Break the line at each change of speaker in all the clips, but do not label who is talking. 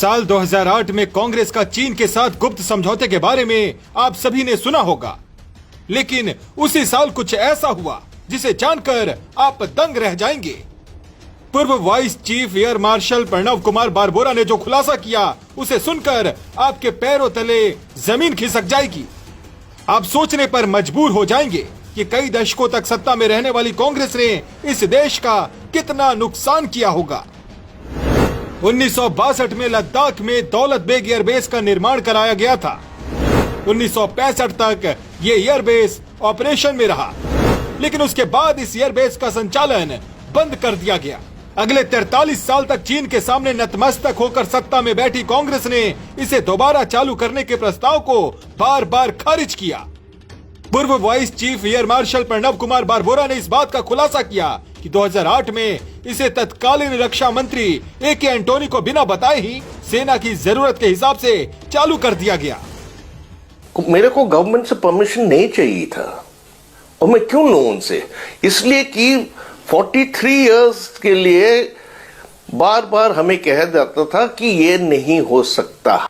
साल 2008 में कांग्रेस का चीन के साथ गुप्त समझौते के बारे में आप सभी ने सुना होगा, लेकिन उसी साल कुछ ऐसा हुआ जिसे जानकर आप दंग रह जाएंगे। पूर्व vice chief air marshal Pranav Kumar Barbora ने जो खुलासा किया, उसे सुनकर आपके पैरों तले जमीन खिसक जाएगी। आप सोचने पर मजबूर हो जाएंगे कि कई दशकों तक सत्ता में रहने वाली कांग्रेस ने इस देश का कितना नुकसान किया होगा। 1962 में लद्दाख में दौलत बेग एयरबेस का निर्माण कराया गया था। 1965 तक ये एयरबेस ऑपरेशन में रहा, लेकिन उसके बाद इस एयरबेस का संचालन बंद कर दिया गया। अगले 43 साल तक चीन के सामने नतमस्तक होकर सत्ता में बैठी कांग्रेस ने इसे दोबारा चालू करने के प्रस्ताव को बार बार खारिज किया। पूर्व vice chief air marshal Pranav Kumar Barbora ने इस बात का खुलासा किया कि 2008 में इसे तत्कालीन रक्षा मंत्री ए.के. एंटोनी को बिना बताए ही सेना की जरूरत के हिसाब से चालू कर दिया गया।
मेरे को गवर्नमेंट से परमिशन नहीं चाहिए था, और मैं क्यों लूं उनसे? इसलिए कि 43 इयर्स के लिए बार बार हमें कहा जाता था कि ये नहीं हो सकता।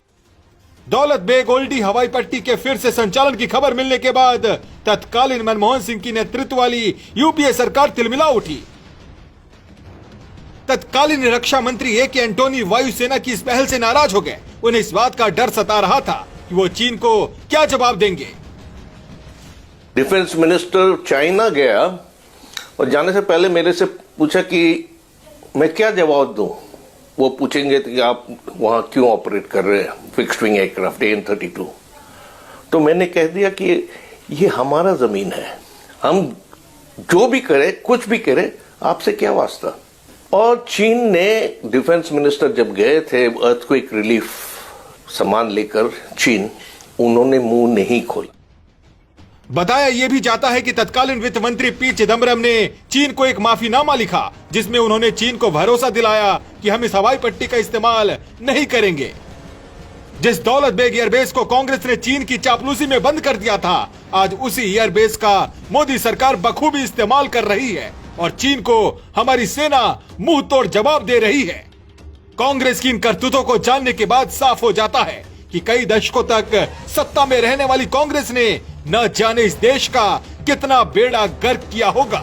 दौलत बेग ओल्डी हवाई पट्टी के फिर से संचालन की खबर मिलने के बाद तत्कालीन मनमोहन सिंह की नेतृत्व वाली यूपीए सरकार तिलमिला उठी। तत्कालीन रक्षा मंत्री ए.के. एंटोनी वायुसेना की इस पहल से नाराज हो गए। उन्हें इस बात का डर सता रहा था कि वो चीन को क्या जवाब देंगे।
डिफेंस मिनिस्टर चाइना गया और जाने से पहले मेरे से पूछा कि मैं क्या जवाब दूं। वो पूछेंगे कि आप वहां क्यों ऑपरेट कर रहे हैं फिक्स्ड विंग एयरक्राफ्ट AN-32। तो मैंने कह दिया कि ये हमारा जमीन है, हम जो भी करें कुछ भी करें, आपसे क्या वास्ता। और चीन ने डिफेंस मिनिस्टर जब गए थे अर्थक्वेक रिलीफ सामान लेकर चीन, उन्होंने मुंह नहीं खोला।
बताया यह भी जाता है कि तत्कालीन वित्त मंत्री पी चिदम्बरम ने चीन को एक माफीनामा लिखा, जिसमें उन्होंने चीन को भरोसा दिलाया कि हम इस हवाई पट्टी का इस्तेमाल नहीं करेंगे। जिस दौलत बेग एयरबेस को कांग्रेस ने चीन की चापलूसी में बंद कर दिया था, आज उसी एयरबेस का मोदी सरकार बखूबी इस्तेमाल कर रही है और चीन को हमारी सेना मुंह तोड़ जवाब दे रही है। कांग्रेस की इन करतूतों को जानने के बाद साफ हो जाता है कि कई दशकों तक सत्ता में रहने वाली कांग्रेस ने न जाने इस देश का कितना बेड़ा गर्क किया होगा।